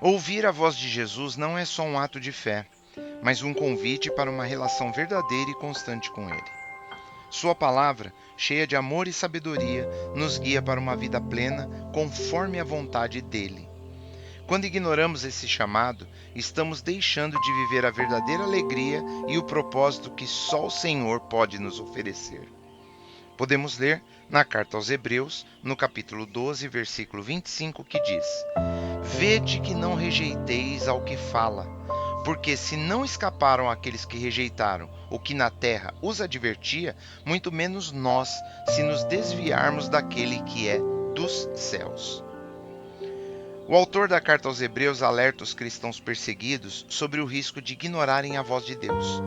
Ouvir a voz de Jesus não é só um ato de fé, mas um convite para uma relação verdadeira e constante com Ele. Sua palavra, cheia de amor e sabedoria, nos guia para uma vida plena, conforme a vontade dEle. Quando ignoramos esse chamado, estamos deixando de viver a verdadeira alegria e o propósito que só o Senhor pode nos oferecer. Podemos ler na carta aos Hebreus, no capítulo 12, versículo 25, que diz: Vede que não rejeiteis ao que fala, porque se não escaparam aqueles que rejeitaram o que na terra os advertia, muito menos nós, se nos desviarmos daquele que é dos céus. O autor da carta aos Hebreus alerta os cristãos perseguidos sobre o risco de ignorarem a voz de Deus.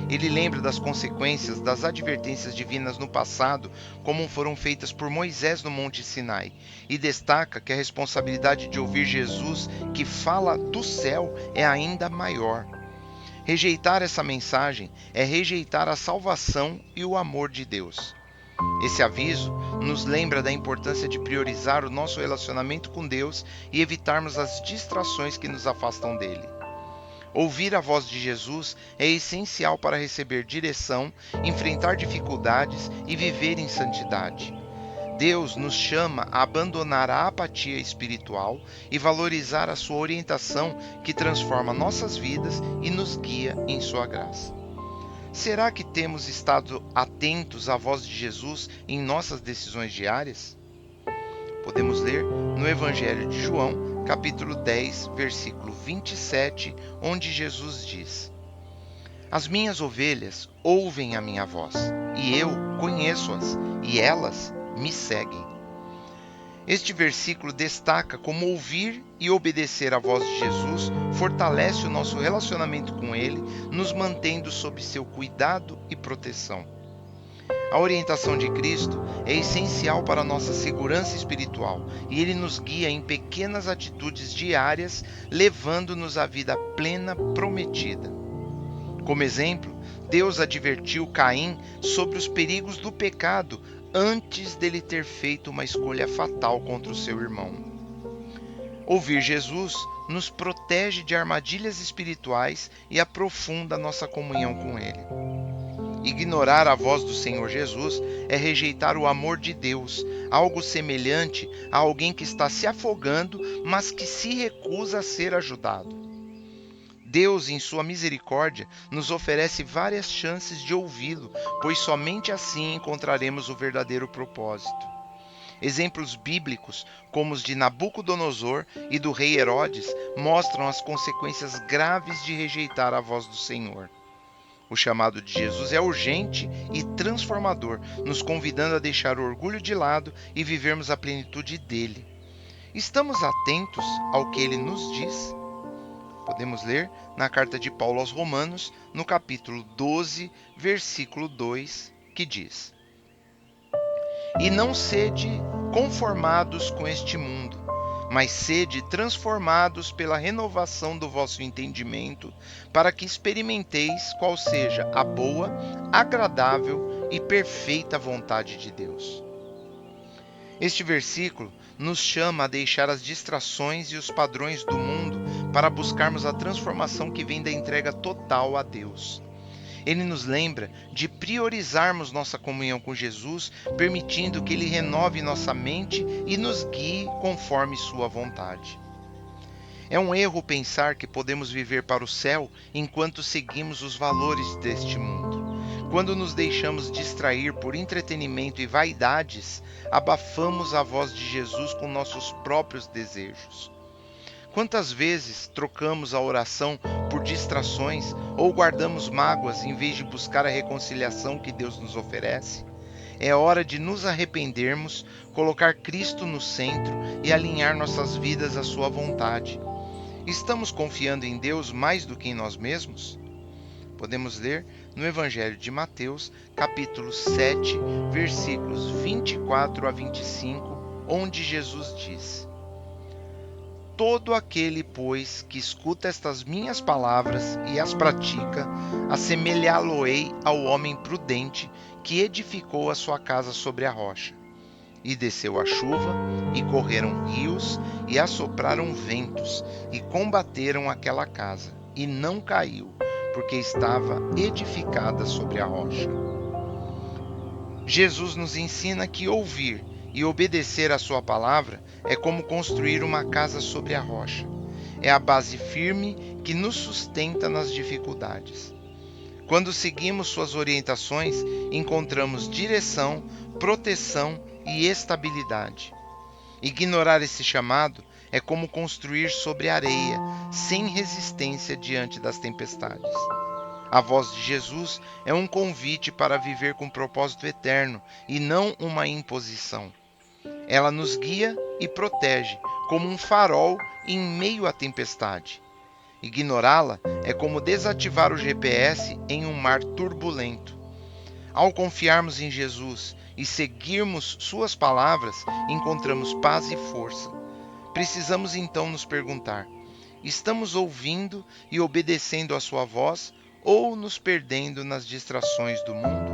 Ele lembra das consequências das advertências divinas no passado, como foram feitas por Moisés no Monte Sinai, e destaca que a responsabilidade de ouvir Jesus, que fala do céu, é ainda maior. Rejeitar essa mensagem é rejeitar a salvação e o amor de Deus. Esse aviso nos lembra da importância de priorizar o nosso relacionamento com Deus e evitarmos as distrações que nos afastam dele. Ouvir a voz de Jesus é essencial para receber direção, enfrentar dificuldades e viver em santidade. Deus nos chama a abandonar a apatia espiritual e valorizar a sua orientação que transforma nossas vidas e nos guia em sua graça. Será que temos estado atentos à voz de Jesus em nossas decisões diárias? Podemos ler no Evangelho de João, capítulo 10, versículo 27, onde Jesus diz: As minhas ovelhas ouvem a minha voz, e eu conheço-as, e elas me seguem. Este versículo destaca como ouvir e obedecer à voz de Jesus fortalece o nosso relacionamento com Ele, nos mantendo sob seu cuidado e proteção. A orientação de Cristo é essencial para a nossa segurança espiritual e Ele nos guia em pequenas atitudes diárias, levando-nos à vida plena prometida. Como exemplo, Deus advertiu Caim sobre os perigos do pecado antes dele ter feito uma escolha fatal contra o seu irmão. Ouvir Jesus nos protege de armadilhas espirituais e aprofunda nossa comunhão com Ele. Ignorar a voz do Senhor Jesus é rejeitar o amor de Deus, algo semelhante a alguém que está se afogando, mas que se recusa a ser ajudado. Deus, em sua misericórdia, nos oferece várias chances de ouvi-lo, pois somente assim encontraremos o verdadeiro propósito. Exemplos bíblicos, como os de Nabucodonosor e do rei Herodes, mostram as consequências graves de rejeitar a voz do Senhor. O chamado de Jesus é urgente e transformador, nos convidando a deixar o orgulho de lado e vivermos a plenitude dele. Estamos atentos ao que ele nos diz? Podemos ler na carta de Paulo aos Romanos, no capítulo 12, versículo 2, que diz: E não sede conformados com este mundo, mas sede transformados pela renovação do vosso entendimento, para que experimenteis qual seja a boa, agradável e perfeita vontade de Deus. Este versículo nos chama a deixar as distrações e os padrões do mundo para buscarmos a transformação que vem da entrega total a Deus. Ele nos lembra de priorizarmos nossa comunhão com Jesus, permitindo que Ele renove nossa mente e nos guie conforme sua vontade. É um erro pensar que podemos viver para o céu enquanto seguimos os valores deste mundo. Quando nos deixamos distrair por entretenimento e vaidades, abafamos a voz de Jesus com nossos próprios desejos. Quantas vezes trocamos a oração por distrações ou guardamos mágoas em vez de buscar a reconciliação que Deus nos oferece? É hora de nos arrependermos, colocar Cristo no centro e alinhar nossas vidas à sua vontade. Estamos confiando em Deus mais do que em nós mesmos? Podemos ler no Evangelho de Mateus, capítulo 7, versículos 24 a 25, onde Jesus diz: Todo aquele, pois, que escuta estas minhas palavras e as pratica, assemelhá-lo-ei ao homem prudente que edificou a sua casa sobre a rocha. E desceu a chuva, e correram rios, e assopraram ventos, e combateram aquela casa, e não caiu, porque estava edificada sobre a rocha. Jesus nos ensina que ouvir e obedecer à sua palavra é como construir uma casa sobre a rocha. É a base firme que nos sustenta nas dificuldades. Quando seguimos suas orientações, encontramos direção, proteção e estabilidade. Ignorar esse chamado é como construir sobre areia, sem resistência diante das tempestades. A voz de Jesus é um convite para viver com propósito eterno e não uma imposição. Ela nos guia e protege, como um farol em meio à tempestade. Ignorá-la é como desativar o GPS em um mar turbulento. Ao confiarmos em Jesus e seguirmos suas palavras, encontramos paz e força. Precisamos então nos perguntar: estamos ouvindo e obedecendo à sua voz ou nos perdendo nas distrações do mundo?